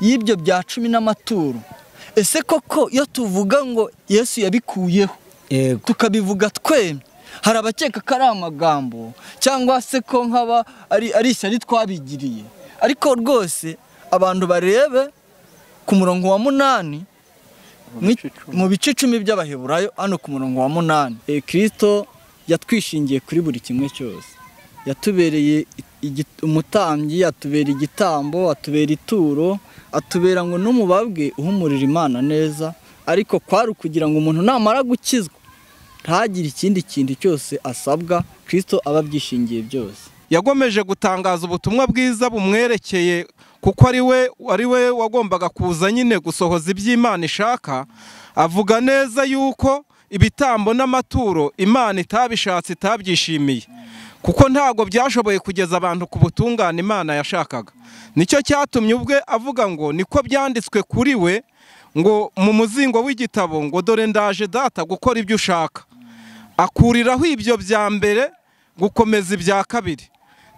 y'ibyo bya 10 n'amaturo. Ese koko iyo tuvuga ngo Yesu yabikuyeho tukabivuga twemye, hari abakeka ko ari amagambo cyangwa se ko nkaba ari ishyari twabigiriye, ariko rwose abantu barebe ku murongo wa 8 mu bice 10 by'Abaheburayo hano ku murongo wa 8. Kristo yatwishingiye kuri buri kimwe cyose, yatubereye umutambyi, atubera igitambo, atubera ituro, atubera ngo n'umubabwe uhumurira Imana neza, ariko kwari kugira ngo umuntu namara gukizwa ntagire ikindi kintu cyose asabwa, Kristo ababyishingiye byose. Yagomeje gutangaza ubutumwa bwiza bumwerekeye, kuko ari we wagombaga kuza nyine gusohoza iby'Imana ishaka. Avuga neza yuko ibitambo n'amaturo Imana itabishatse, itabyishimiye, kuko ntago byashoboye kugeza abantu ku butungane Imana yashakaga. Nicyo cyatumye ubwe avuga ngo niko byanditswe kuri we ngo mu muzingo w'igitabo ngo dore ndaje data gukora ibyo ushaka. Akuriraho ibyo bya mbere gukomeza ibya kabiri.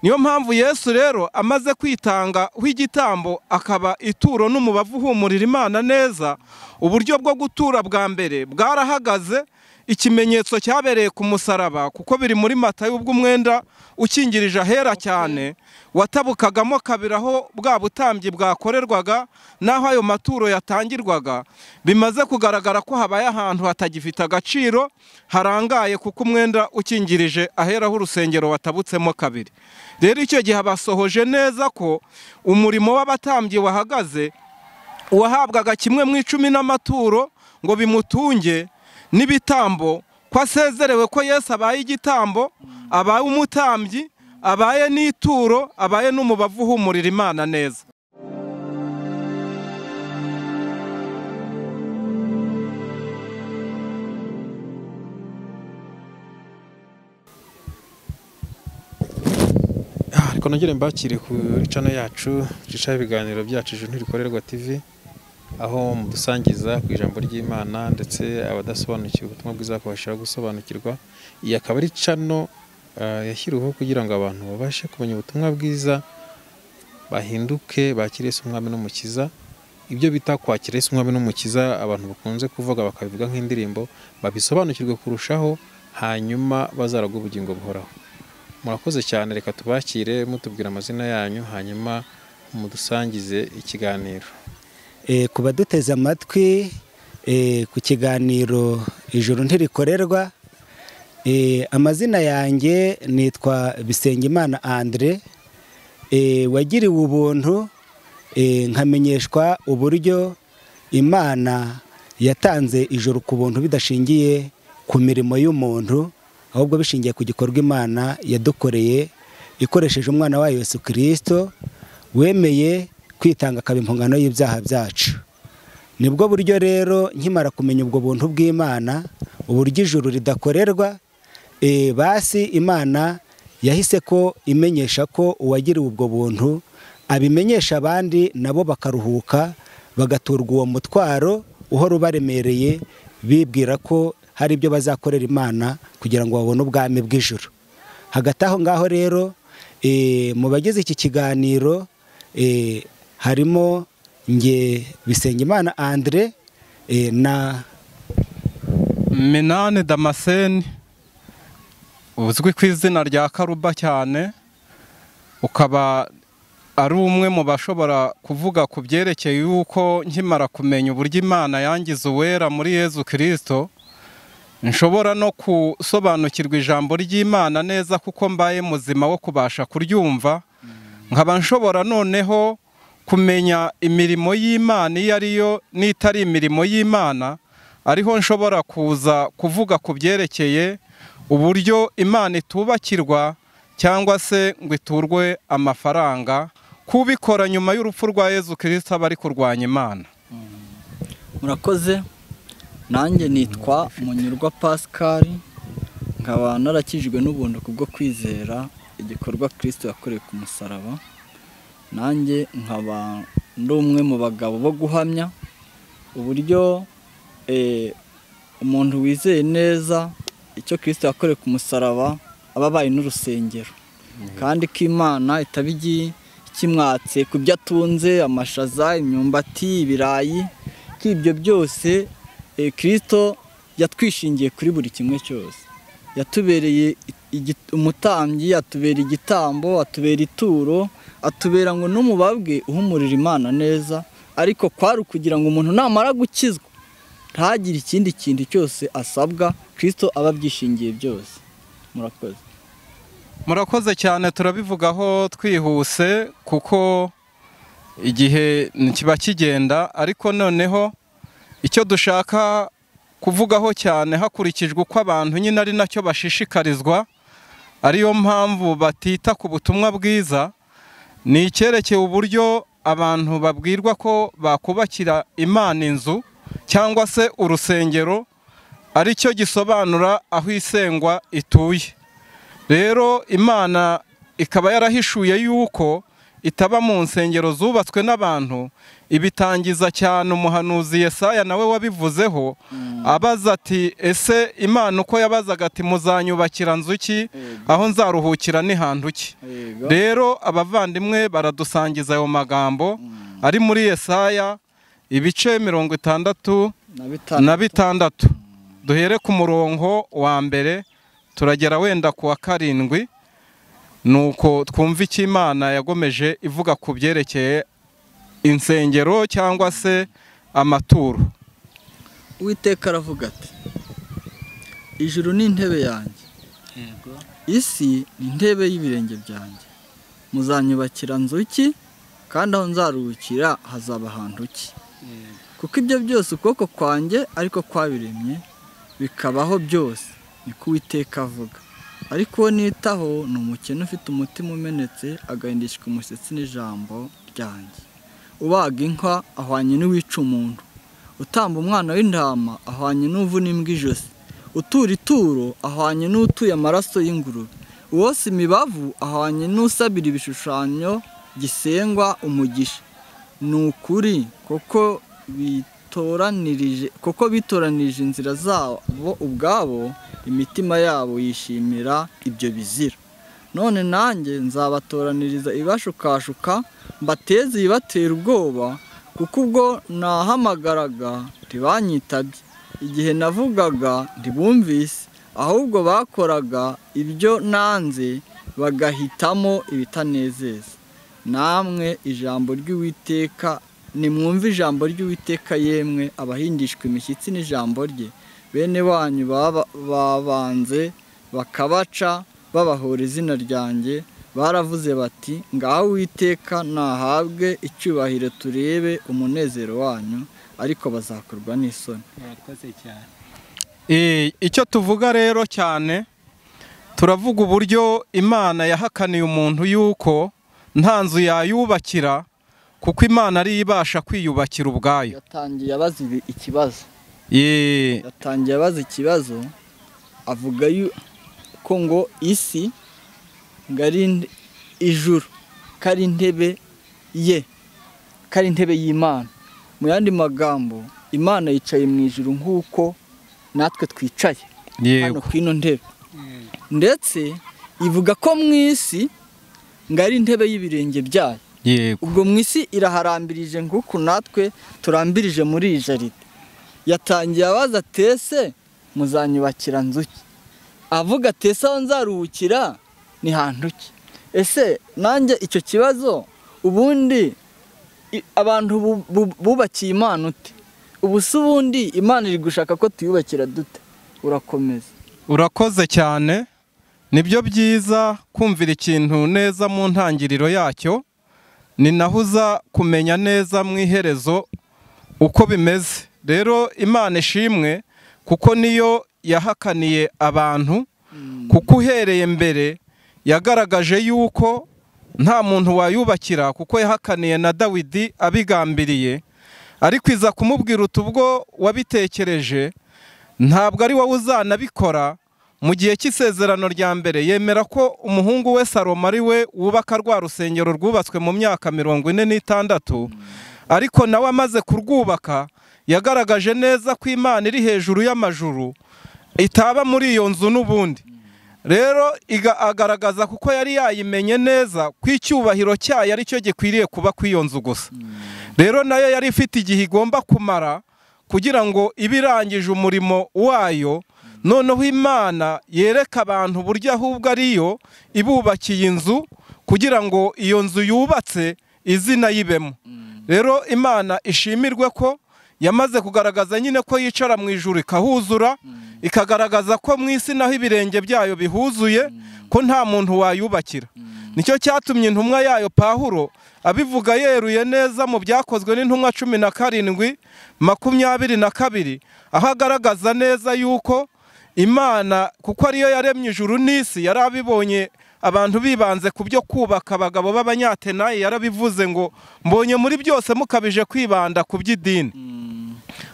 Niyo mpamvu Yesu rero amaze kwitanga w'igitambo akaba ituro n'umubavu uhumurira Imana neza, uburyo bwo gutura bwa mbere bwarahagaze. Ikimenyetso cyabereye ku musaraba, kuko biri muri Matayo, ubwo umwenda ukingirije ahera cyane watabukagamo kabiri aho bwa butambyi bwakorerwaga naho ayo maturo yatangirwaga, bimaze kugaragara ko habaye ahantu hatagifite agaciro harangaye, kuko umwenda ukingirije ahera aho urusengero watabutsemo kabiri. Rero icyo gihe basohoje neza ko umurimo w'abatambyi wahagaze, uwahabwaga 1/10 n'amaturo ngo bimutunge n'ibitambo, ko asezerewe ko Yesu abaye igitambo, abaye umutambyi, abaye n'ituro, abaye n'umubavu uhumurira Imana neza. Ariko nongere mbakire kuri channel yacu cisha ibiganiro byacu Ijuru Ntirikorerwa TV, aho mudusangiza ku ijambo ry'Imana ndetse abadasobanukiwe ubutumwa bwiza bakabasha gusobanukirwa. Iyi akaba ari channel yashyiriweho kugira ngo abantu babashe kumenya ubutumwa bwiza, bahinduke, bakire Yesu Umwami n'Umukiza. Ibyo bita kwakira Yesu Umwami n'Umukiza abantu bakunze kuvuga bakabivuga nk'indirimbo, babisobanukirwe kurushaho, hanyuma bazaragwa ubugingo buhoraho. Murakoze cyane, reka tubakire mutubwira amazina yanyu hanyuma mudusangize ikiganiro. Kuba duteze amatwi ku kiganiro Ijuru Ntirikorerwa, amazina yanjye nitwa Bisengimana Andre, wagiriwe ubuntu nkamenyeshwa uburyo Imana yatanze ijuru ku buntu bidashingiye ku mirimo y'umuntu, ahubwo bishingiye ku gikorwa Imana yadukoreye ikoresheje umwana wayo Yesu Kristo, wemeye kwitanga akaba impongano y'ibyaha byacu. Nibwo buryo rero nkimara kumenya ubwo buntu bw'Imana, uburyo ijuru ridakorerwa, basi Imana yahise ko imenyesha ko uwagiriwe ubwo buntu abimenyesha abandi, nabo bakaruhuka bagaturwa uwo mutwaro uhora ubaremereye, bibwira ko hari ibyo bazakorera Imana kugira ngo babone ubwami bw'ijuru. Hagati aho ngaho rero mu bagize iki kiganiro harimo nge Bisengimana Andre na Minani Damascene, uzwi ku izina rya Karuba cyane, ukaba ari umwe mu bashobora kuvuga ku byerekeye yuko nkimara kumenya uburyo Imana yangize uwera muri Yesu Kristo, nshobora no gusobanukirwa ijambo ry'Imana neza, kuko mbaye muzima wo kubasha kuryumva, nkaba nshobora noneho kumenya imirimo y'Imana iyo ariyo n'itari imirimo y'Imana, ariho nshobora kuza kuvuga ku byerekeye uburyo Imana itubakirwa cyangwa se ngo iturwe amafaranga, kubikora nyuma y'urupfu rwa Yesu Kristo bari kurwanya Imana. Murakoze. Nanjye nitwa Munyurwa Pascal, nkaba narakijwe n'ubuntu kubwo kwizera igikorwa Kristo yakoreye ku musaraba. Nanjye nkaba ndi umwe mu bagabo bo guhamya uburyo umuntu wizeye neza icyo Kristo yakoreye ku musaraba ababaye n'urusengero, kandi ko Imana kimwatse ku byo atunze, amashaza, imyumbati, ibirayi, ko ibyo byose Kristo yatwishingiye kuri buri kimwe cyose. Yatubereye umutambyi, atubera igitambo, atubera ituro, atubera ngo n'umubabwe uhumurira Imana neza, ariko kwari ukugira ngo umuntu namara gukizwa ntagire ikindi kintu cyose asabwa, Kristo aba abyishingiye byose. Murakoze. Murakoze cyane, turabivugaho twihuse kuko igihe kiba kigenda, ariko noneho icyo dushaka kuvugaho cyane hakurikijwe uko abantu nyine ari nacyo bashishikarizwa, ariyo mpamvu batita ku butumwa bwiza, ni icyerekeye uburyo abantu babwirwa ko bakubakira Imana inzu cyangwa se urusengero, ari cyo gisobanura aho isengwa ituye. Rero Imana ikaba yarahishuye yuko itaba mu nsengero zubatswe n'abantu, ibitangiza cyane umuhanuzi Yesaya nawe wabivuzeho, abaza ati ese Imana uko yabazaga ati muzanyubakira nzu ki, aho nzaruhukira ni hantu ki? Rero abavandimwe baradusangiza ayo magambo ari muri Yesaya ibice 66. Duhere ku murongo wa mbere turagera wenda ku wa 7, nuko twumva icyo Imana yagomeje ivuga ku byerekeye insengero cyangwa se amaturo. Uwiteka aravuga ati, ijuru ni intebe yanjye, isi ni intebe y'ibirenge byanjye, muzanyubakira nzu ki, kandi aho nzaruhukira hazaba ahantu ki? Kuko ibyo byose ukuboko kwanjye ariko kwabiremye, bikabaho byose, niko Uwiteka avuga. Ariko uwo nitaho ni umukene ufite umutima umenetse, agahindishwa umushyitsi n'ijambo ryanjye. Ubaga inka ahwanye n'uwica umuntu, utamba umwana w'intama ahwanye n'uvuna imbwa ijosi, utura ituro ahwanye n'utuye amaraso y'ingurube, uwosa imibavu ahwanye n'usabira ibishushanyo gisengwa umugisha. Ni ukuri koko bitoranirije inzira zabo ubwabo, imitima yabo yishimira ibyo bizira. None nanjye nzabatoraniriza ibashukashuka, mbateze ibibatera ubwoba, kuko ubwo nahamagaraga ntibanyitabye, igihe navugaga ntibumvise, ahubwo bakoraga ibyo nanze, bagahitamo ibitanezeza. Namwe ijambo ry'Uwiteka, nimwumve ijambo ry'Uwiteka yemwe abahindishwa imishyitsi n'ijambo rye. Bene wanyu babanze bakabaca babahora izina ryanjye, baravuze bati ngaho Uwiteka nahabwe icyubahiro, turebe umunezero wanyu, ariko bazakorwa n'isoni. Murakoze cyane. Icyo tuvuga rero cyane, turavuga uburyo Imana yahakaniye umuntu yuko nta nzu yayubakira, kuko Imana ari ibasha kwiyubakira ubwayo. Yatangiye abaza ikibazo, avuga yuko ngo isi ngari ijuru kari intebe ye, kari intebe y'Imana. Mu yandi magambo, Imana yicaye mu ijuru nk'uko natwe twicaye hano ku ino ntebe, ndetse ivuga ko mu isi ngari intebe y'ibirenge byayo. Ubwo mu isi iraharambirije nk'uko natwe turambirije muri iyi jaride. Yatangiye abaza atese muzanyubakira nzu ki, avuga atese aho nzaruhukira ni hantu ki? Ese nanjye icyo kibazo, ubundi abantu bubakiye Imana ute? Ubu se ubundi Imana iri gushaka ko tuyubakira dute? Urakomeza. Urakoze cyane. Nibyo byiza kumvira ikintu neza mu ntangiriro yacyo, ni naho uza kumenya neza mu iherezo uko bimeze. Rero Imana ishimwe, kuko niyo yahakaniye abantu, kuko uhereye mbere yagaragaje yuko nta muntu wayubakira, kuko yahakaniye na Dawidi abigambiriye, ariko iza kumubwira ubwo wabitekereje ntabwo ari wowe uzanabikora. Mu gihe cy'isezerano rya mbere yemera ko umuhungu we Salomo ari we wubaka rwa rusengero rwubatswe mu myaka 46, ariko nawe amaze kurwubaka yagaragaje neza ko Imana iri hejuru y'amajuru itaba muri iyo nzu n'ubundi. rero agaragaza kuko yari yayimenye neza ko icyubahiro cyayo ari cyo gikwiriye kuba ku iyo nzu gusa. Rero nayo yari ifite igihe igomba kumara kugira ngo ibe irangije umurimo wayo, noneho Imana yereka abantu uburyo ahubwo ariyo ibubakiye inzu kugira ngo iyo nzu yubatse izina yibemo. Rero Imana ishimirwe ko yamaze kugaragaza nyine ko yicara mu ijuru ikahuzura, ikagaragaza ko mu isi naho ibirenge byayo bihuzuye, ko nta muntu wayubakira. Nicyo cyatumye intumwa yayo Pawulo abivuga yeruye neza mu byakozwe n'intumwa 17:22, aho agaragaza neza yuko Imana kuko ariyo yaremye ijuru n'isi, yari abibonye abantu bibanze ku byo kubaka, abagabo b'abanyatenayi yarabivuze ngo mbonye muri byose mukabije kwibanda ku by'idini.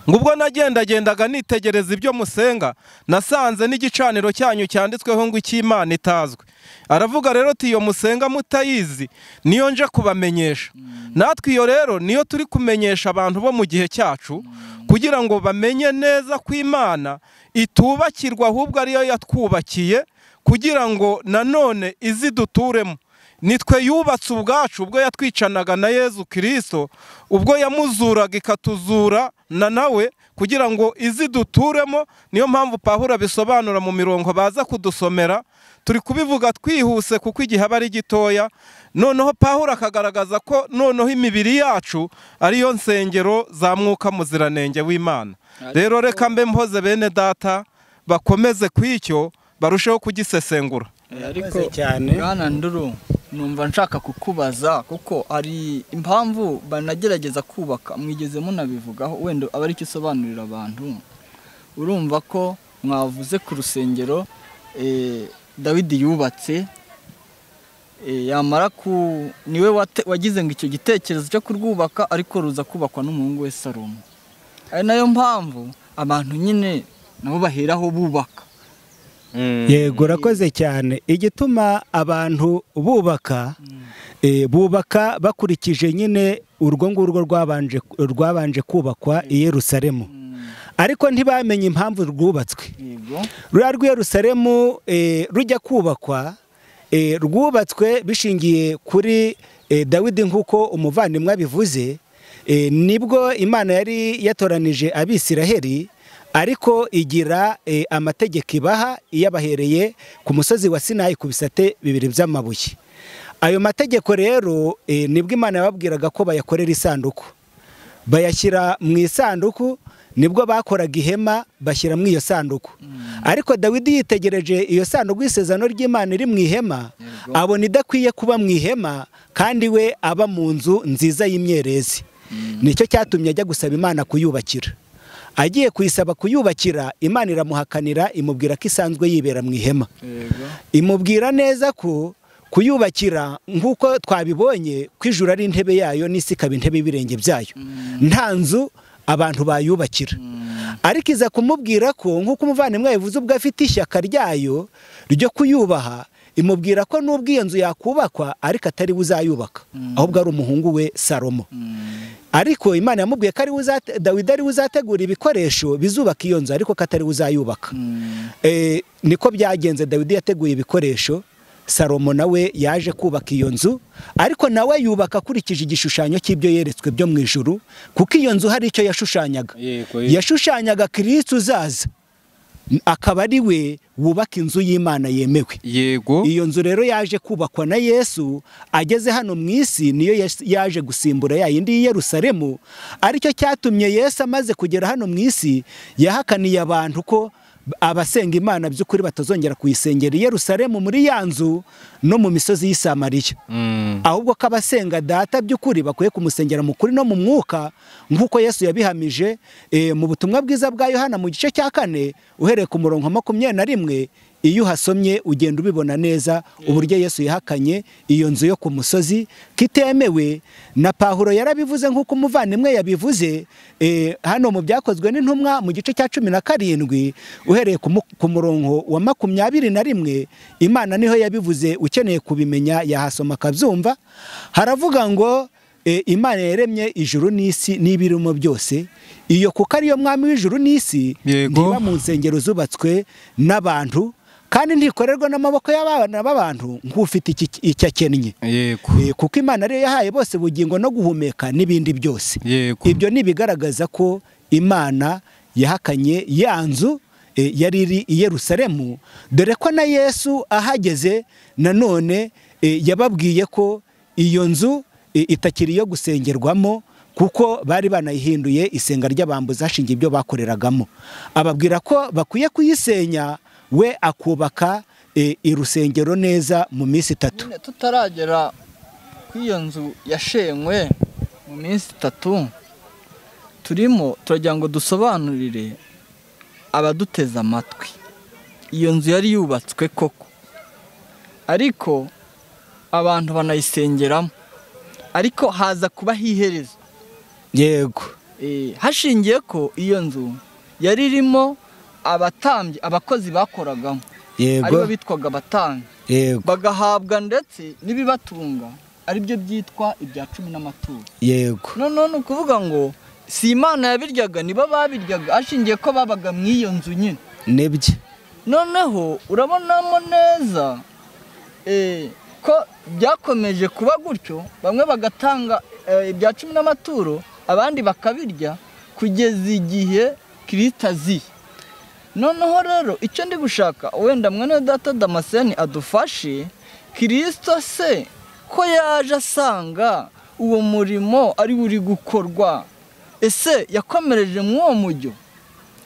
Ngubwo nagendagendaga nitegereza ibyo musenga, nasanze n'igicaniro cyanyu cyanditsweho ngo icy'Imana itazwe. Aravuga rero ati iyo musenga mutayizi niyo nje kubamenyesha. Natwe iyo rero niyo turi kumenyesha abantu bo mu gihe cyacu, kugira ngo bamenye neza ko Imana itubakirwa ahubwo ariyo yatwubakiye, kugira ngo nanone iziduturemo. Nitwe yubatse ubwacu ubwo yatwicanaga na Yezu Kristo, ubwo yamuzuraga ikatuzura na nawe kugira ngo iziduturemo. Niyo mpamvu Pawulo abisobanura mu mirongo baza kudusomera, turi kubivuga twihuse kuko igihe aba ari gitoya. Noneho Pawulo akagaragaza ko noneho imibiri yacu ariyo nsengero za Mwuka Muziranenge w'Imana. Rero reka mbe mpoze bene data bakomeze kw'icyo barusheho kugisesengura. Ariko Bwana Nduru, numva nshaka kukubaza kuko ari impamvu banagerageza kubaka, mwigeze munabivugaho, wenda aba ari cyo usobanurira abantu. Urumva ko mwavuze ku rusengero Dawidi yubatse, yamara niwe wagize ngo icyo gitekerezo cyo kurwubaka, ariko ruza kubakwa n'umuhungu we Salomo. Ari nayo mpamvu abantu nyine nabo baheraho bubaka. Yego, urakoze cyane. Igituma abantu bubaka bakurikije nyine urwo ngurwo rwabanje kubakwa i Yerusalemu, ariko ntibamenye impamvu rwubatswe. Ruriya rw'i Yerusalemu rujya kubakwa, rwubatswe bishingiye kuri Dawidi nk'uko umuvandimwe abivuze. Nibwo Imana yari yatoranije Abisiraheli, ariko igira amategeko ibaha iyabahereye ku musozi wa Sinayi ku bisate 2 by'amabuye. Ayo mategeko rero nibwo Imana yababwiraga ko bayakorera isanduku, bayashyira mu isanduku. Nibwo bakoraga ihema bashyira mu iyo sanduku. Ariko Dawidi yitegereje iyo sanduku y'isezerano ry'Imana iri mu ihema, abona idakwiye kuba mu ihema, kandi we aba mu nzu nziza y'imyerezi. Nicyo cyatumye ajya gusaba Imana kuyubakira. Agiye kuyisaba kuyubakira, Imana iramuhakanira, imubwira ko isanzwe yibera mu ihema. Imubwira neza ko kuyubakira nk'uko twabibonye ko ijuru ari intebe yayo n'isi ikaba intebe y'ibirenge byayo, nta nzu abantu bayubakira. Ariko iza kumubwira ko nk'uko umuvandimwe yavuze ubwo afite ishyaka ryayo ryo kuyubaha, imubwira ko n'ubwo iyo nzu yakubakwa ariko atari we uzayubaka, ahubwo ari umuhungu we Salomo. Ariko Imana yamubwiye ko Dawidi ari we uzategura ibikoresho bizubaka iyo nzu, ariko ko atari we uzayubaka. Niko byagenze, Dawidi yateguye ibikoresho, Salomo nawe yaje kubaka iyo nzu, ariko nawe yubaka akurikije igishushanyo cy'ibyo yeretswe byo mu ijuru, kuko iyo nzu hari icyo yashushanyaga. Yashushanyaga Kristo uzaza, akaba ari we wubaka inzu y'Imana yemewe. Yego. Iyo nzu rero yaje kubakwa na Yesu ageze hano mu isi, niyo yaje gusimbura ya yindi y'i Yerusalemu. Aricyo cyatumye Yesu amaze kugera hano mu isi yahakaniye abantu ko abasenga Imana by'ukuri batazongera kuyisengera i Yerusalemu muri ya nzu no mu misozi y'i Samariya. Ahubwo ko abasenga Data by'ukuri bakwiye kumusengera mu kuri no mu mwuka, nk'uko Yesu yabihamije mu butumwa bwiza bwa Yohana mu gice cya 4 uhereye ku murongo 21. Iyo uhasomye ugenda ubibona neza uburyo Yesu yahakanye iyo nzu yo ku musozi kitemewe. Na Pawulo yarabivuze nk'uko umuvandimwe yabivuze hano mu byakozwe n'intumwa mu gice cya 17 uhereye ku murongo wa 21. Imana niho yabivuze, ukeneye kubimenya yahasoma akabyumva. Haravuga ngo Imana yaremye ijuru n'isi n'ibirimo byose, iyo kuko ariyo mwami w'ijuru n'isi, ndiba mu nsengero zubatswe n'abantu, kandi ntikorerwa n'amaboko y'abana b'abantu nk'ufite icyo akennye. Kuko Imana ariyo yahaye bose ubugingo no guhumeka n'ibindi byose. Ibyo ni ibigaragaza ko Imana yahakanye ya nzu yari iri i Yerusalemu, dore ko na Yesu ahageze nanone yababwiye ko iyo nzu itakiri iyo gusengerwamo, kuko bari banayihinduye isenga ry'abambuzi hashingiye ibyo bakoreragamo. Ababwira ko bakwiye kuyisenya, we akubaka irusengero neza mu minsi 3. Tutaragera ku iyo nzu yashenywe mu minsi 3, turimo turagira ngo dusobanurire abaduteza amatwi. Iyo nzu yari yubatswe koko, ariko abantu banayisengeramo, ariko haza kuba hihereza. Yego. Hashingiye ko iyo nzu yari irimo abatambyi, abakozi bakoragamo, aribo bitwaga abatambyi, bagahabwa ndetse n'ibibatunga, aribyo byitwa ibya 10 n'amaturo. Yego. None ukuvuga ngo si Imana yabiryaga, nibo babiryaga, ashingiye ko babaga mu iyo nzu nyine. Nebye. Noneho urabonamo neza ko byakomeje kuba gutyo, bamwe bagatanga ibya 10 n'amaturo, abandi bakabirya kugeza igihe Kristo aziye. Noneho rero icyo ndi gushaka, wenda mwene data Damascene adufashe, Kristo se ko yaje asanga uwo murimo ari uri gukorwa, ese yakomereje mw'uwo mujyo?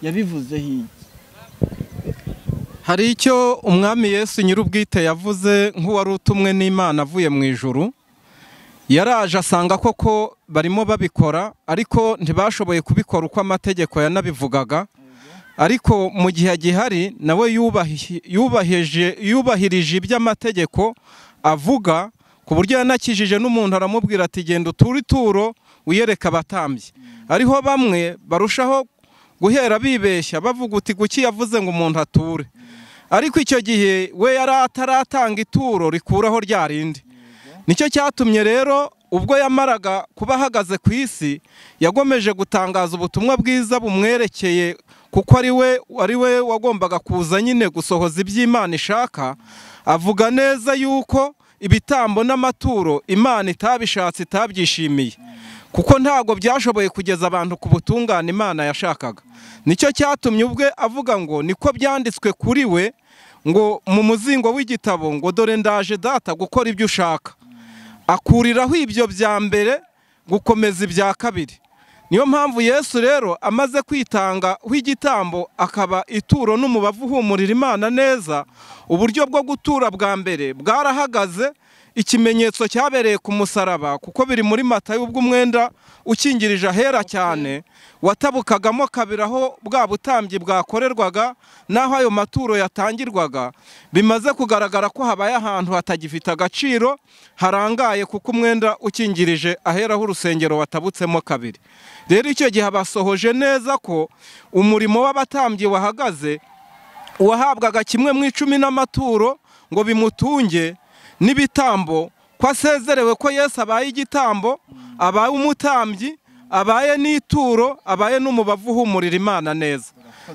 Yabivuze iki? Hari icyo umwami Yesu nyir'ubwite yavuze nk'uwari utumwe n'Imana avuye mu ijuru. Yaraje asanga koko barimo babikora, ariko ntibashoboye kubikora uko amategeko yanabivugaga. Ariko mu gihe gihari nawe yubahirije iby'amategeko avuga, ku buryo yanakijije n'umuntu aramubwira ati genda uture ituro wiyereka abatambyi. Ariho bamwe barushaho guhera bibeshya bavuga uti kuki yavuze ngo umuntu ature. Ariko icyo gihe we yari ataratanga ituro rikuraho rya rindi. Nicyo cyatumye rero ubwo yamaraga kuba ahagaze ku isi, yagomeje gutangaza ubutumwa bwiza bumwerekeye, kuko ari we wagombaga kuza nyine gusohoza iby'Imana ishaka. Avuga neza yuko ibitambo n'amaturo Imana itabishatse, itabyishimiye, kuko ntago byashoboye kugeza abantu ku butungane Imana yashakaga. Nicyo cyatumye ubwe avuga ngo niko byanditswe kuri we, ngo mu muzingo w'igitabo ngo dore ndaje data gukora ibyo ushaka. Akuriraho ibyo bya mbere gukomeza ibya kabiri. Niyo mpamvu Yesu rero amaze kwitanga w'igitambo akaba ituro n'umubavu uhumurira Imana neza, uburyo bwo gutura bwa mbere bwarahagaze. Ikimenyetso cyabereye ku musaraba, kuko biri muri Matayo, ubwo umwenda ukingirije ahera cyane watabukagamo kabiri aho bwa butambyi bwakorerwaga naho ayo maturo yatangirwaga, bimaze kugaragara ko habaye ahantu hatagifite agaciro harangaye, kuko umwenda ukingirije ahera h'urusengero watabutsemo kabiri. Rero icyo gihe basohoje neza ko umurimo w'abatambyi wahagaze, uwahabwaga 1/10 n'amaturo ngo bimutunge n'ibitambo, ko asezerewe ko Yesu abaye igitambo, abaye umutambyi, abaye n'ituro, abaye n'umubavu uhumurira Imana neza.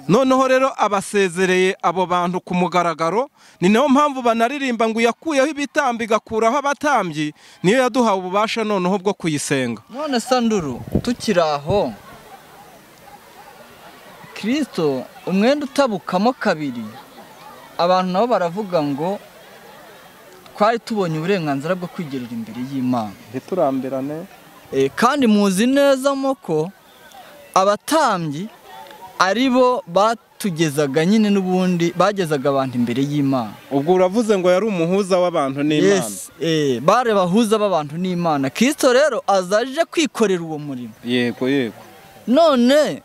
Noneho rero abasezereye abo bantu ku mugaragaro. Ni nayo mpamvu banaririmba ngo yakuyeho ibitambo igakuraho abatambyi, niyo yaduhawe ububasha noneho bwo kuyisenga. None Sanduru, tukiraho, Kristo umwenda utabukamo kabiri, abantu nabo baravuga ngo twari tubonye uburenganzira bwo kwigerera imbere y'Imana. Ntiturambirane. Kandi muzi neza ko abatambyi aribo batugezaga nyine n'ubundi bagezaga abantu imbere y'Imana. Ubwo uravuze ngo yari umuhuza w'abantu n'Imana. Yes, bare bahuza b'abantu n'Imana. Kristo rero azaje kwikorera uwo murimo. Yego yego. None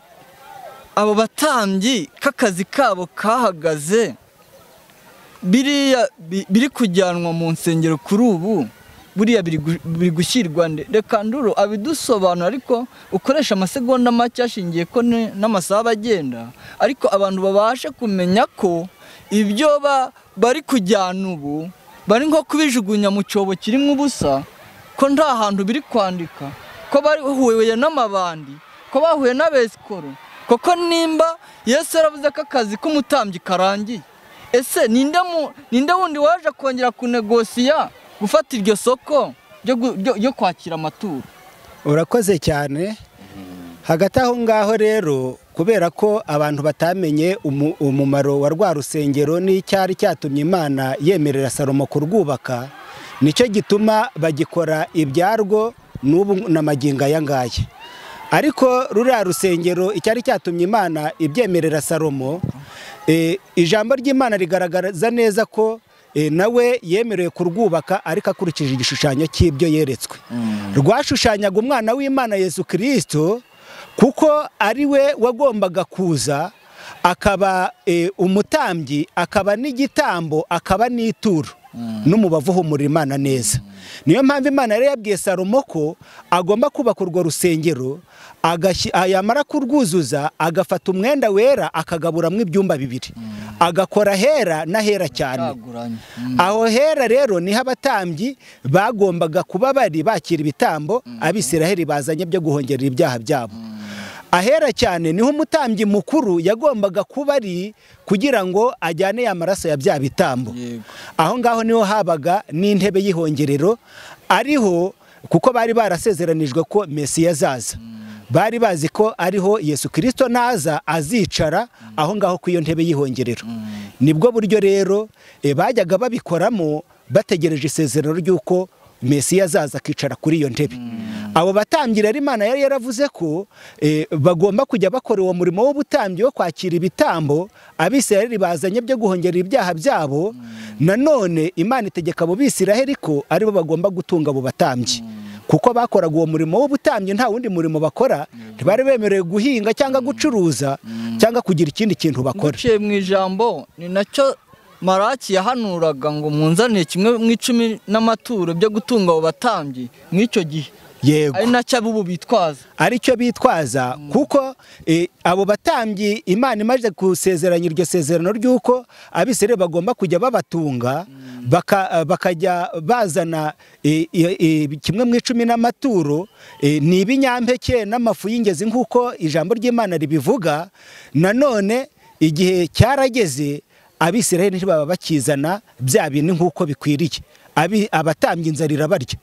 abo batambyi k'akazi kabo kahagaze, biri kujyanwa mu nsengero kuri ubu, buriya biri gushyirwa nde? Reka Nduru abidusobanura, ariko ukoresha amasegonda make ashingiye ko n'amasaha bagenda, ariko abantu babashe kumenya ko ibyo bari kujyana ubu bari nko kubijugunya mu cyobo kirimo ubusa, ko nta hantu biri kwandika, ko bahuye n'amabandi, ko bahuye n'abesikoro, koko nimba Yesu yaravuze ko akazi k'umutambyi karangiye, ese ninde wundi waje kongera kunegosiya gufata iryo soko ryo kwakira amaturo? urakoze cyane. Hagati aho ngaho rero, kubera ko abantu batamenye umumaro wa rwa rusengero n'icyari cyatumye Imana yemerera Salomo kurwubaka, nicyo gituma bagikora ibyarwo n'ubu n'amagingo aya ngaya. Ariko ruriya rusengero icyari cyatumye Imana ibyemerera Salomo, ijambo ry'Imana rigaragaza neza ko nawe yemerewe kurwubaka, ariko akurikije igishushanyo cy'ibyo yeretswe. Rwashushanyaga umwana w'Imana Yesu Kristo, kuko ari we wagombaga kuza akaba umutambyi, akaba n'igitambo, akaba n'ituro n'umubavu uhumura Imana neza. Niyo mpamvu Imana yari yabwiye Salomo ko agomba kubaka urwo rusengero, yamara kurwuzuza agafata umwenda wera akagaburamo ibyumba bibiri, agakora hera n'ahera cyane. Aho hera rero niho abatambyi bagombaga kuba bari bakira ibitambo Abisiraheli bazanye byo guhongerera ibyaha byabo. Ahera cyane niho umutambyi mukuru yagombaga kuba ari, kugira ngo ajyane ya maraso ya bya bitambo. Aho ngaho niho habaga n'intebe y'ihongerero ariho, kuko bari barasezeranijwe ko Mesiya azaza. Bari bazi ko ariho Yesu Kristo naza azicara aho ngaho ku iyo ntebe y'ihongerero. Nibwo buryo rero bajyaga babikoramo, bategereje isezerano ry'uko Mesiya azaza akicara kuri iyo ntebe. Abo batambyi rero Imana yari yaravuze ko bagomba kujya bakora uwo murimo w'ubutambyi wo kwakira ibitambo Abisiraheli bazanye byo guhongerera ibyaha byabo. Nanone Imana itegeka abo Bisiraheli ko aribo bagomba gutunga abo batambyi, kuko bakoraga uwo murimo w'ubutambyi, nta wundi murimo bakora. Ntibari bemerewe guhinga cyangwa gucuruza cyangwa kugira ikindi kintu bakora. Duciye mu ijambo, ni nacyo Maraki yahanuraga ngo munzanire kimwe mu 10 n'amaturo byo gutunga abo batambyi mw'icyo gihe. Yego, ari nacyo abo bitwaza, aricyo bitwaza, kuko abo batambyi Imana imaze gusezeranya iryo sezerano ry'uko Abisiraheli bagomba kujya babatunga, bakajya bazana kimwe mu 10 n'amaturo, ni ibinyampeke n'amafu y'ingezi nk'uko ijambo ry'Imana ribivuga. Nanone igihe cyarageze Abisiraheli ntibaba bakizana bya bintu nk'uko bikwiriye. Abatambyi inzara irabarya.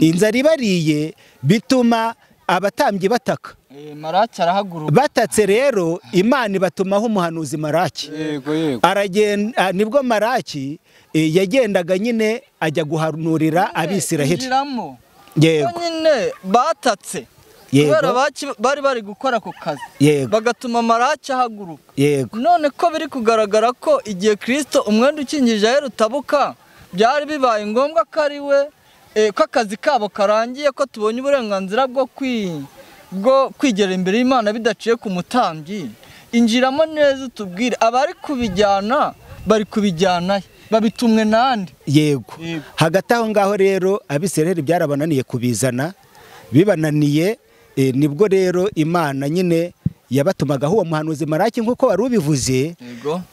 Inzara ibariye bituma abatambyi bataka. Maraki arahaguruka. Batatse rero Imana ibatumaho umuhanuzi Maraki. Aragenda, nibwo Maraki yagendaga nyine ajya guhanurira Abisiraheli. Yego, nyine batatse kubera bari gukora ku kazi, bagatuma Maraki ahaguruka. None ko biri kugaragara ko igihe Kristo umwenda ukingije yarutabuka, byari bibaye ngombwa ko ari we, ko akazi kabo karangiye, ko tubonye uburenganzira bwo kwigera imbere y'Imana bidaciye ku mutambyi. Injiramo neza utubwire, abari kubijyana bari kubijyana babitumwe nande? Yego, hagati aho ngaho rero Abisiraheli byarabananiye kubizana. Bibananiye, nibwo rero Imana nyine yabatumagaho uwo muhanuzi Maraki nk'uko wari ubivuze.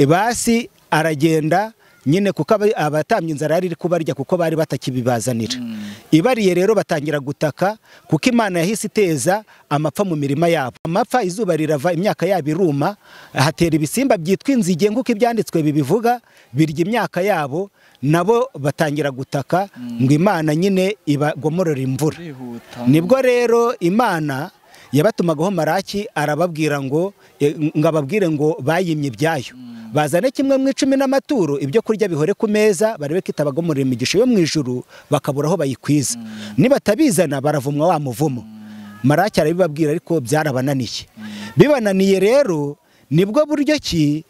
Basi aragenda nyine, kuko abatambyi inzara yari iri kubarya, kuko bari batakibibazanira. Ibariye rero batangira gutaka, kuko Imana yahise iteza amapfa mu mirima yabo. Amapfa, izuba rirava, imyaka yabo iruma, hatera ibisimba byitwa inzige nk'uko ibyanditswe bibivuga, birya imyaka yabo. Nabo batangira gutaka ngo Imana nyine ibagomorora imvura. Nibwo rero Imana yabatumagaho Maraki, arababwira ngo ababwire ngo bayimye ibyayo, bazane kimwe mu 10 n'amaturo, ibyo kurya bihore ku meza, barebe ko itabagomorera imigisha yo mu ijuru, bakabura aho bayikwiza. Nibatabizana baravumwa wa muvumo. Maraki arabibabwira, ariko byarabananiye. Bibananiye rero, nibwo buryo ki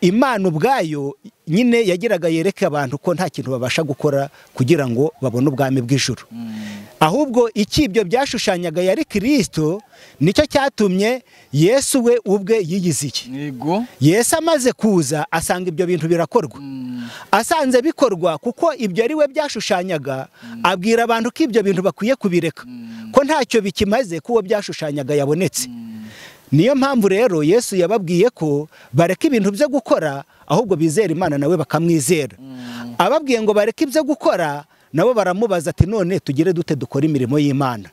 Imana ubwayo nyine yagiraga yereke abantu ko nta kintu babasha gukora kugira ngo babone ubwami bw'ijuru. Ahubwo ikibyo byashushanyaga yari Kristo, nicyo cyatumye Yesu we ubwe yiyiziye. Yesu amaze kuza asanga ibyo bintu birakorwa. Asanze bikorwa, kuko ibyo ari we byashushanyaga, abwira abantu ko ibyo bintu bakwiye kubireka, ko ntacyo bikimaze, kuko byashushanyaga yabonetse. Niyo mpamvu rero Yesu yababwiye ko bareka ibintu byo gukora, ahubwo bizera Imana nawe bakamwizera. Ababwiye ngo bareka ibyo gukora, nabo baramubaza ati none tugire dute dukora imirimo y'Imana?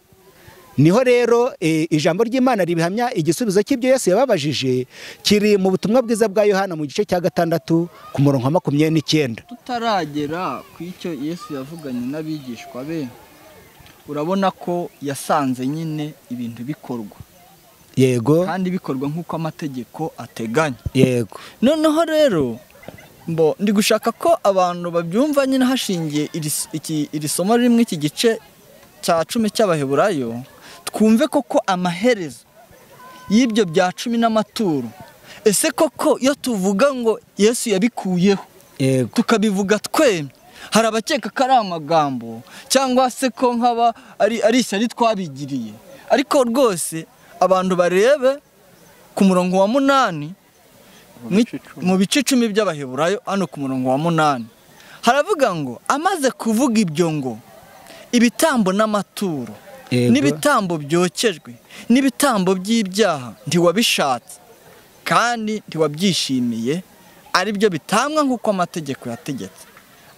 niho rero ijambo ry'Imana ribihamya igisubizo cy'ibyo Yesu yababajije kiri mu butumwa bwiza bwa Yohana mu gice cya 6 ku murongo wa 29. Tutaragera ku icyo Yesu yavuganye n'abigishwa be, urabona ko yasanze nyine ibintu bikorwa. Yego. Kandi bikorwa nk'uko amategeko ateganya. Yego. Noneho rero ndi gushaka ko abantu babyumva nyine hashingiye iri somo rimwe iki gice cya 10 cy'Abaheburayo, twumve koko amaherezo y'ibyo bya 10 n'amaturo. Ese koko iyo tuvuga ngo Yesu yabikuyeho, tukabivuga twemye, hari abakeka ko ari amagambo cyangwa se ko nkaba ari ishyari twabigiriye. Ariko rwose abantu barebe ku murongo wa 8 mu bice 10 by'Abaheburayo, hano ku murongo wa 8 haravuga ngo amaze kuvuga ibyo ngo ibitambo n'amaturo n'ibitambo byokejwe n'ibitambo by'ibyaha ntiwabishatse kandi ntiwabyishimiye, ari byo bitambwa nk'uko amategeko yategetse.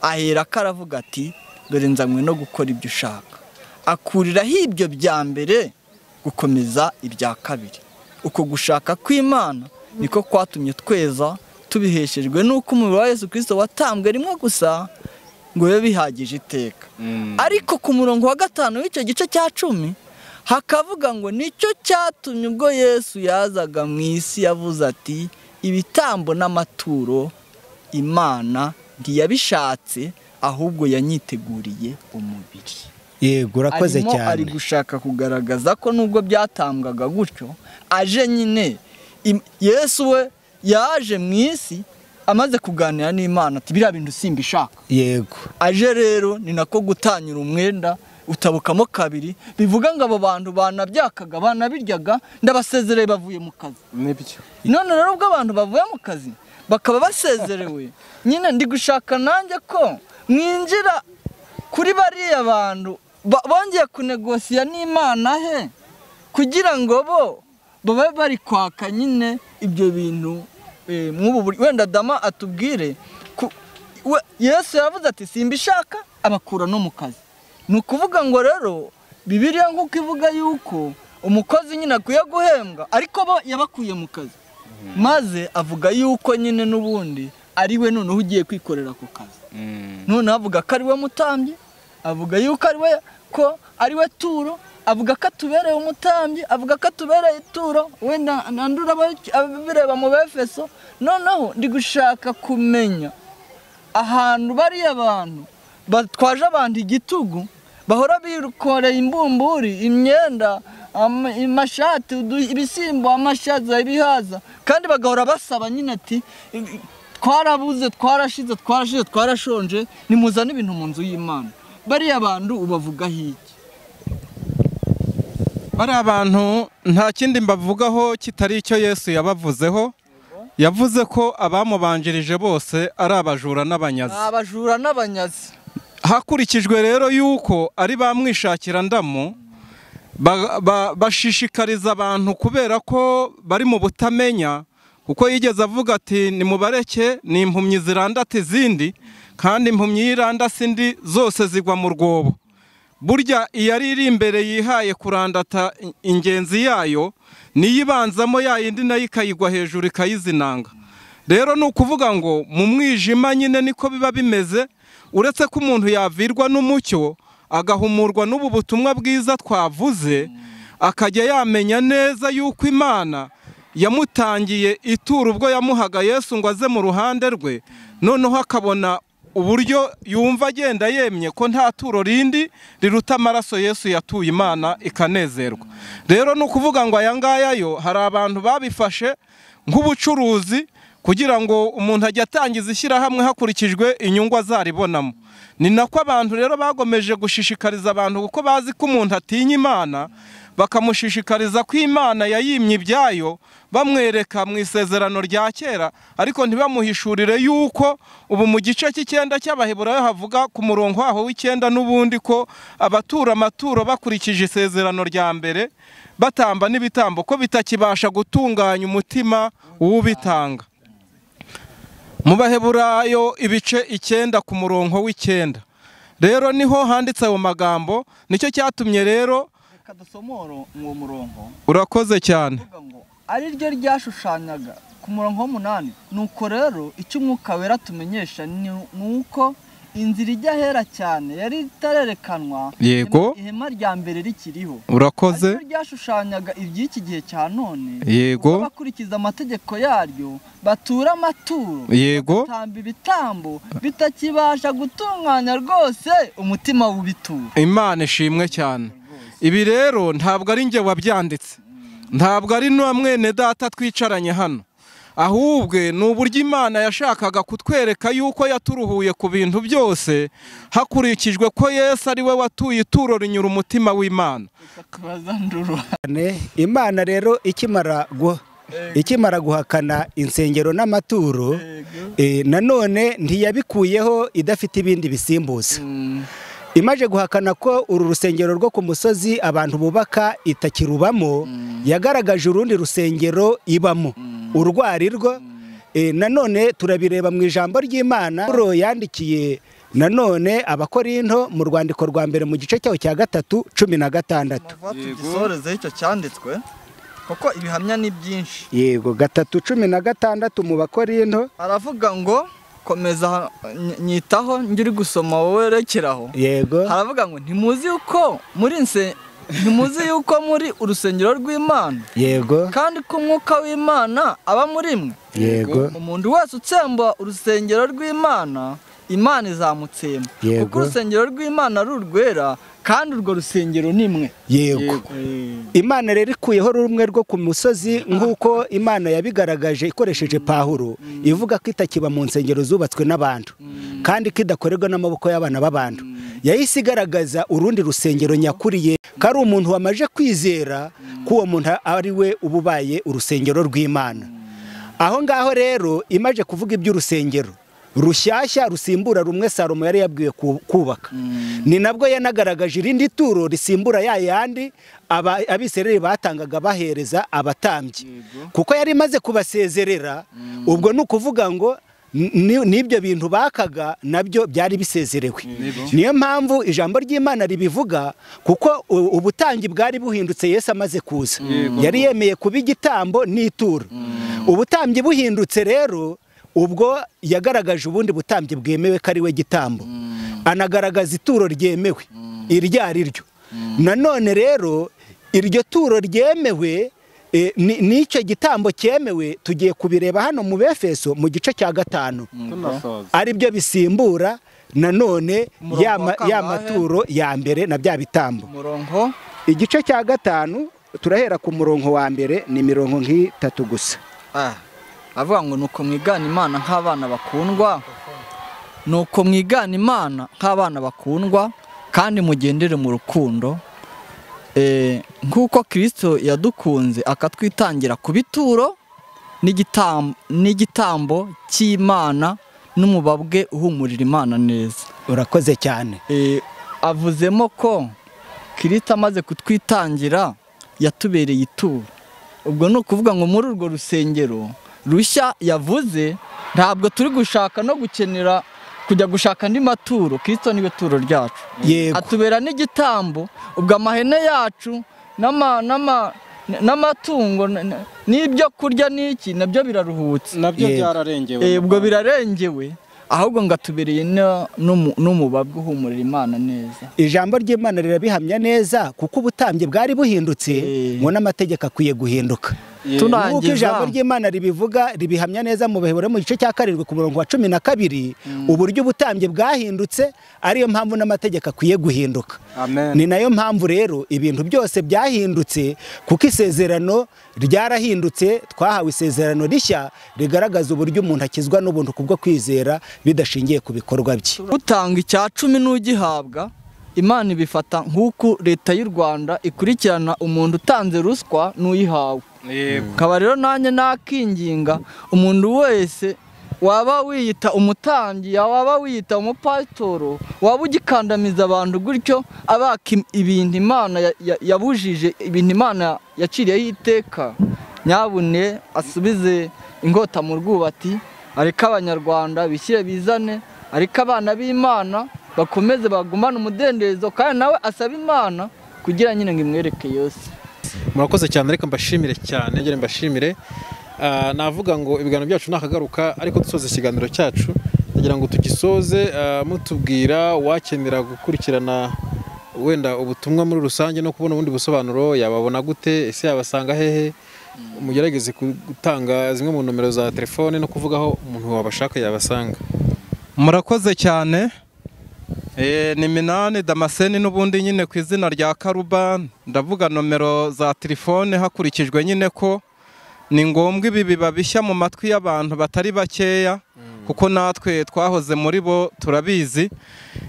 Ahera karavuga ati dore nzanywe no gukora ibyo ushaka. Akuriraho ibyo bya mbere gukomeza ibya kabiri. Uko gushaka kw'Imana niko kwatumye tweza tubiheshejwe n'uko umubiri wa Yesu Kristo watambwe rimwe gusa ngo bibe bihagije iteka. Ariko ku murongo wa 5 w'icyo gice cya 10 hakavuga ngo nicyo cyatumye ubwo Yesu yazaga mu isi yavuze ati ibitambo n'amaturo Imana ntiyabishatse ahubwo yanyiteguriye umubiri. Yego, urakoze cyane. Ari gushaka kugaragaza ko nubwo byatambwaga gutyo, aje nyine Yesu we yaje mu isi amaze kuganira n'Imana ati biriya bintu simbishaka. Yego. Aje rero ni nako gutanyura umwenda utabukamo kabiri, bivuga ngo abo bantu banabyakaga banabiryaga ndabasezereye bavuye mu kazi. Nibyo. None rero ubwo abantu bavuye mu kazi bakaba basezerewe, nyine ndi gushaka nanjye ko mwinjira kuri bariya bantu bongeye kunegosiya n'Imana he kugira ngo bo babe bari kwaka nyine ibyo bintu. Wenda Dama atubwire Yesu yavuze ati simbishaka, abakura no mu kazi. Ni ukuvuga ngo rero Bibiliya nk'uko ivuga yuko umukozi nyine akwiye guhembwa, ariko bo yabakuye mu kazi, maze avuga yuko nyine n'ubundi ari we noneho ugiye kwikorera ku kazi. Noneho avuga ko ari we mutambyi, avuga yuko ari we turo, avuga ko atubereye umutambyi, avuga ko atubereye ituro. Wenda nandura abireba mu Befeso. Noneho ndi gushaka kumenya ahantu bariya abantu batwaje abantu igitugu, bahora bikoreye imbumburi, imyenda, amashati, ibisimbo, amashaza, ibihaza, kandi bagahora basaba nyine ati twarabuze, twarashize, twarashonje, nimuzane ibintu mu nzu y'Imana. Bariya bantu ubavugaho iki? Bari abantu nta kindi mbavugaho kitari icyo Yesu yabavuzeho. Yavuze ko abamubanjirije bose ari abajura n'abanyazi. Abajura n'abanyazi. Hakurikijwe rero yuko ari bamwishakira ndamu, bashishikariza abantu kubera ko bari mu butamenya, kuko yigeze avuga ati nimubareke ni impumyi zirandata izindi, kandi impumyi yirandase indi zose zigwa mu rwobo. Burya iyo iri imbere yihaye kurandata ingenzi yayo, niyo ibanzamo yayindi nayo ikayigwa hejuru ikayizinanga. Rero ni ukuvuga ngo mu mwijima nyine niko biba bimeze, uretse ko umuntu yavirwa n'umucyo agahumurwa n'ubu butumwa bwiza twavuze, akajya yamenya neza yuko Imana yamutangiye ituro ubwo yamuhaga Yesu ngo aze mu ruhande rwe, noneho akabona uburyo yumva agenda yemye ko nta turo rindi riruta amaraso Yesu yatuye Imana ikanezerwa. Rero ni ukuvuga ngo aya ngaya yo hari abantu babifashe nk'ubucuruzi kugira ngo umuntu ajye atangiza ishyirahamwe hakurikijwe inyungu azaribonamo. Ni nako abantu rero bagomeje gushishikariza abantu, kuko bazi ko umuntu atinya Imana, bakamushishikariza ko Imana yayimye ibyayo, bamwereka mu isezerano rya kera, ariko ntibamuhishurire yuko ubu mu gice cy'Icyenda cy'Abaheburayo havuga ku murongo waho w'Icyenda n'ubundi ko abatura amaturo bakurikije isezerano rya mbere batamba n'ibitambo ko bitakibasha gutunganya umutima w'ubitanga. Mu Baheburayo ibice 9 ku murongo w'Icyenda rero niho handitse ayo magambo. Nicyo cyatumye rero kadasomoro mu murongo urakoze cyane ari ryo ryashushanyaga ku murongo w'8 nuko rero icyo umwuka wera tumenyesha ni uko inzira ijya hera cyane yari itarerekanwa yego ihema rya mbere rikiriho urakoze ryashushanyaga iby'iki gihe cya none yego bakurikiza amategeko yaryo batura amaturo yego batamba ibitambo bitakibasha gutunganya rwose umutima w'ubitura. Imana ishimwe cyane. Ibi rero ntabwo ari njye wabyanditse, ntabwo ari na mwene data twicaranye hano, ahubwo ni uburyo Imana yashakaga kutwereka yuko yaturuhuye ku bintu byose hakurikijwe ko Yesu ari we watuye ituro rinyura umutima w'Imana. Imana rero ikimara guhakana insengero n'amaturo, nanone ntiyabikuyeho idafite ibindi bisimbuza. Imaje guhakana ko uru rusengero rwo ku musozi abantu bubaka itakirubamo, yagaragaje urundi rusengero ibamo urwarirwo. Nanone turabireba mu ijambo ry'Imana yandikiye nanone Abakorinto mu rwandiko rwa mbere mu gice cyaho cya 3:16. Tugisoreze icyo cyanditswe kuko ibihamya ni byinshi. Yego 3:16 mu Bakorinto aravuga ngo komeza nyitaho ngiri gusoma wowe rekeraho. Yego haravuga ngo ntimuzi yuko muri urusengero rw'Imana. Yego kandi ko umwuka w'Imana aba muri mwe. Yego umuntu wese utsemba urusengero rw'Imana, Imana izamutsemba. Kuko urusengero rw'Imana ari urwera kandi urwo rusengero ni mwe. Yego Imana rero ikuyeho rumwe rwo ku musozi nk'uko Imana yabigaragaje ikoresheje Pawulo, ivuga ko itakiba mu nsengero zubatswe n'abantu kandi kidakorerwa n'amaboko y'abana b'abantu. Yahise igaragaza urundi rusengero nyakuriye ko ari umuntu wamaje kwizera ko uwo muntu ari we ububaye urusengero rw'Imana. Aho ngaho rero imaje kuvuga iby'urusengero rushyashya rusimbura rumwe Salomo yari yabwiwe kubaka, ni nabwo yanagaragaje irindi turo risimbura yandi Abisirayeli batangaga bahereza abatambyi, kuko yari imaze kubasezerera. Ubwo ni ukuvuga ngo n'ibyo bintu bakaga nabyo byari bisezerewe. Niyo mpamvu ijambo ry'Imana ribivuga, kuko ubutangi bwari buhindutse Yesu amaze kuza. Yari yemeye kuba igitambo n'ituro. Ubutambyi buhindutse rero, ubwo yagaragaje ubundi butambyi bwemewe ko ari we gitambo, anagaragaza ituro ryemewe iryo ari ryo. Nanone rero iryo turo ryemewe n'icyo gitambo cyemewe tugiye kubireba hano mu Befeso mu gice cya 5, ari byo bisimbura nanone ya maturo ya mbere na bya bitambo. Igice cya 5 turahera ku murongo wa mbere, ni mirongo 3 gusa. Avuga ngo nuko mwigana Imana nk'abana bakundwa, nuko mwigana Imana nk'abana bakundwa kandi mugendere mu rukundo, nk'uko Kristo yadukunze akatwitangira ku bituro n'igitambo cy'Imana n'umubabwe uhumurira Imana neza. Urakoze cyane. Avuzemo ko Kristo amaze kutwitangira yatubereye ituro. Ubwo ni ukuvuga ngo muri urwo rusengero rushya yavuze, ntabwo turi gushaka no gukenera kujya gushaka andi maturo. Kristo niwe turo ryacu, atubera n'igitambo. Ubwo amahene yacu n'amatungo n'ibyo kurya n'iki nabyo biraruhutse, nabyo byararengewe. Ubwo birarengewe, ahubwo ngo atubereye n'umubabwe uhumurira Imana neza. Ijambo ry'Imana rirabihamya neza, kuko ubutambyi bwari buhindutse ngo n'amategeko akwiye guhinduka. Nuko ijambo ry'Imana ribivuga ribihamya neza mu Baheburayo mu gice cya 7 ku murongo wa 12, uburyo ubutambyi bwahindutse, ariyo mpamvu n'amategeko akwiye guhinduka. Ni nayo mpamvu rero ibintu byose byahindutse, kuko isezerano ryarahindutse. Twahawe isezerano rishya rigaragaza uburyo umuntu akizwa n'ubuntu kubwo kwizera bidashingiye ku bikorwa bye. Utanga icya 10 n'ugihabwa, Imana ibifata nk'uko leta y'u Rwanda ikurikirana umuntu utanze ruswa n'uyihawe. Kaba rero nanjye nakinginga umuntu wese waba wiyita umutambyi, waba wiyita umupasitoro, waba ugikandamiza abantu gutyo abaka ibintu Imana yabujije, ibintu Imana yaciriyeho iteka, nyabune asubize ingota mu rwubati, ariko Abanyarwanda bishyire bizane, ariko abana b'Imana bakomeze bagumana umudendezo, kandi nawe asaba Imana kugira nyine ngo imwereke yose. Murakoze cyane, reka mbashimire cyane, ngere mbashimire. Navuga ngo ibiganiro byacu nakagaruka, ariko dusoza ikiganiro cyacu kugira ngo tugisoze mutubwira wakenera gukurikirana wenda ubutumwa muri rusange no kubona ubundi busobanuro yababona gute, ese yabasanga hehe? Mugerageze gutanga zimwe mu nomero za telefone no kuvugaho umuntu wabashaka yabasanga. Murakoze cyane. Ni Minani Damascene n'ubundi nyine ku izina rya Karuba. Ndavuga nomero za telefone hakurikijwe nyine ko ni ngombwa ibi biba bishya mu matwi y'abantu batari bakeya, kuko natwe twahoze muri bo turabizi.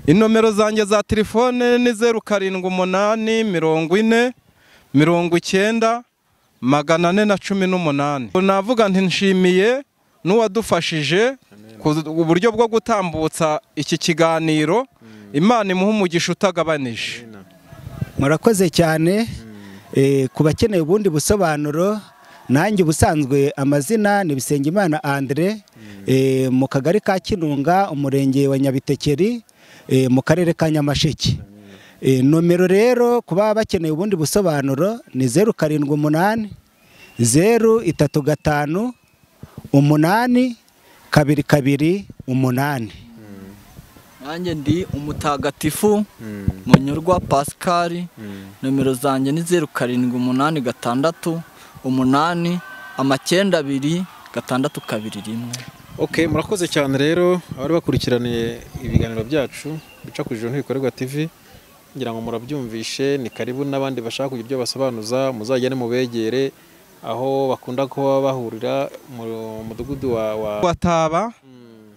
Inomero zanjye za telefone ni 0780 40 90 418. Navuga nti nshimiye n'uwadufashije uburyo bwo gutambutsa iki kiganiro. Imana imuha umugisha utagabanije. Murakoze cyane. Ku bakeneye ubundi busobanuro, nanjye ubusanzwe amazina ni Bisengimana Andre, mu kagari ka Kinunga, umurenge wa Nyabitekeri, mu karere ka Nyamasheke. Nomero rero kuba bakeneye ubundi busobanuro ni 0780 035 8 22 8. Nanjye ndi Umutagatifu Munyurwa Pascal. Nomero zanjye ni 0786 8 9 2 Okay, murakoze cyane rero abari bakurikiraniye ibiganiro byacu bica ku Ijuru Ntibikorerwa TV. Ngira ngo murabyumvishe, ni karibu n'abandi bashaka kugira ibyo basobanuza, muzajyane mubegere aho bakunda kuba bahurira mu mudugudu wa Taba.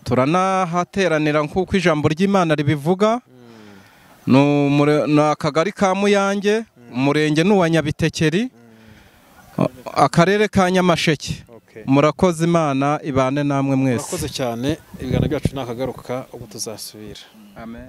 Turanahateranira nk'uko ijambo ry'Imana ribivuga. No akagari ka Muyange, umurenge n'uwa Nyabitekeri, akarere ka Nyamasheke. Murakoze, Imana ibane namwe mwese. Murakoze cyane, ibiganiro byacu nakagaruka ubu tuzasubira. Amen.